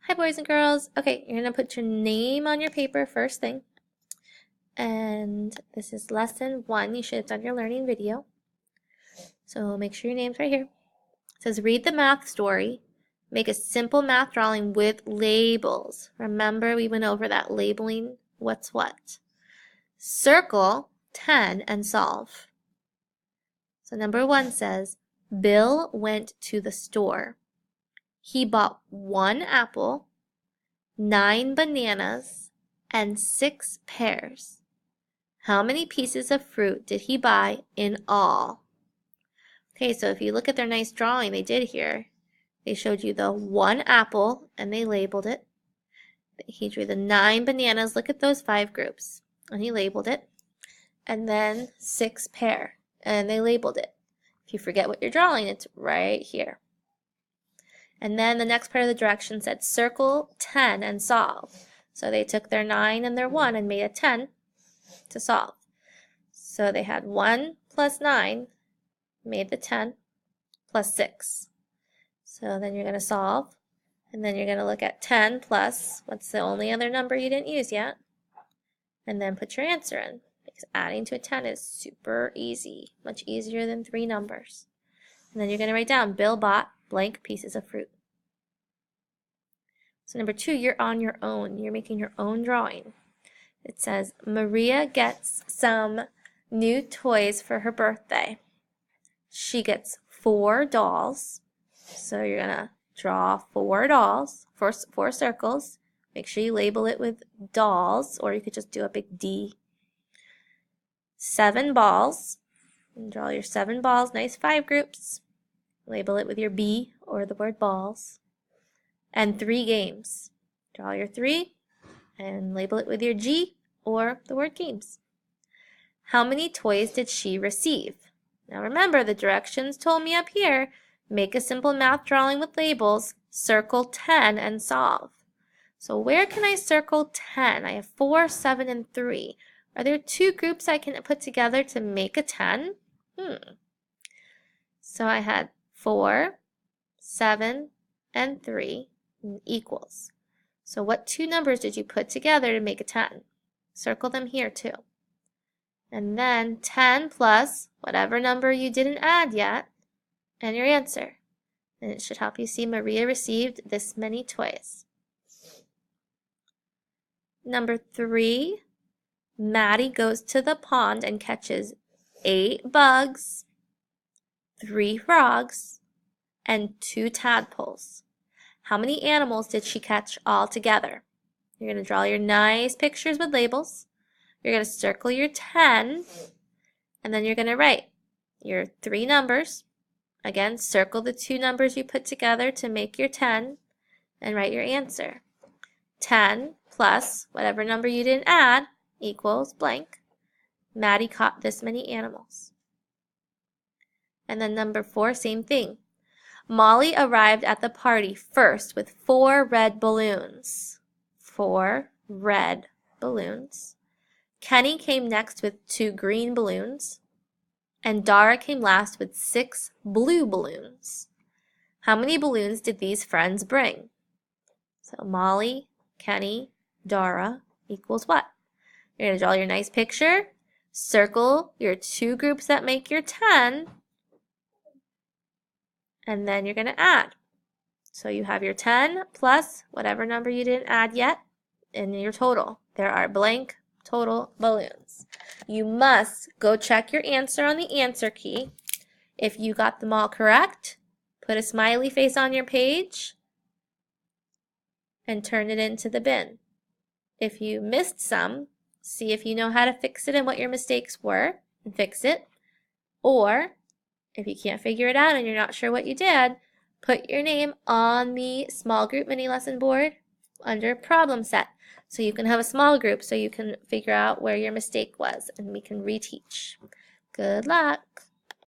Hi boys and girls. Okay, you're gonna put your name on your paper first thing. And this is lesson 1. You should have done your learning video. So make sure your name's right here. It says read the math story. Make a simple math drawing with labels. Remember we went over that labeling what's what. Circle 10 and solve. So number 1 says Bill went to the store. He bought 1 apple, 9 bananas, and 6 pears. How many pieces of fruit did he buy in all? Okay, so if you look at their nice drawing they did here, they showed you the 1 apple and they labeled it. He drew the 9 bananas. Look at those 5 groups. And he labeled it. And then 6 pear. And they labeled it. If you forget what you're drawing, it's right here. And then the next part of the direction said circle 10 and solve. So they took their 9 and their 1 and made a 10 to solve. So they had 1 plus 9 made the 10 plus 6. So then you're going to solve. And then you're going to look at 10 plus, what's the only other number you didn't use yet? And then put your answer in. Because adding to a 10 is super easy. Much easier than 3 numbers. And then you're going to write down Bill bought blank pieces of fruit. So number 2, you're on your own. You're making your own drawing. It says Maria gets some new toys for her birthday. She gets 4 dolls. So you're going to draw 4 dolls, 4 circles. Make sure you label it with dolls, or you could just do a big D. 7 balls. And draw your 7 balls, nice 5 groups. Label it with your B or the word balls. And 3 games. Draw your 3 and label it with your G or the word games. How many toys did she receive? Now remember, the directions told me up here, make a simple math drawing with labels, circle 10 and solve. So where can I circle 10? I have 4, 7, and 3. Are there 2 groups I can put together to make a 10? So I had 4, 7, and 3 equals. So what 2 numbers did you put together to make a 10? Circle them here too. And then 10 plus whatever number you didn't add yet, and your answer. And it should help you see Maria received this many toys. Number 3, Maddie goes to the pond and catches 8 bugs, 3 frogs, and 2 tadpoles. How many animals did she catch all together? You're going to draw your nice pictures with labels. You're going to circle your 10, and then you're going to write your 3 numbers. Again, circle the 2 numbers you put together to make your 10, and write your answer. 10 plus whatever number you didn't add equals blank. Maddie caught this many animals. And then number 4, same thing. Molly arrived at the party first with 4 red balloons. 4 red balloons. Kenny came next with 2 green balloons. And Dara came last with 6 blue balloons. How many balloons did these friends bring? So Molly, Kenny, Dara equals what? You're going to draw your nice picture. Circle your 2 groups that make your 10. And then you're going to add. So you have your 10 plus whatever number you didn't add yet in your total. There are blank total balloons. You must go check your answer on the answer key. If you got them all correct, put a smiley face on your page and turn it into the bin. If you missed some, see if you know how to fix it and what your mistakes were and fix it. Or if you can't figure it out and you're not sure what you did, put your name on the small group mini lesson board under problem set. So you can have a small group so you can figure out where your mistake was and we can reteach. Good luck!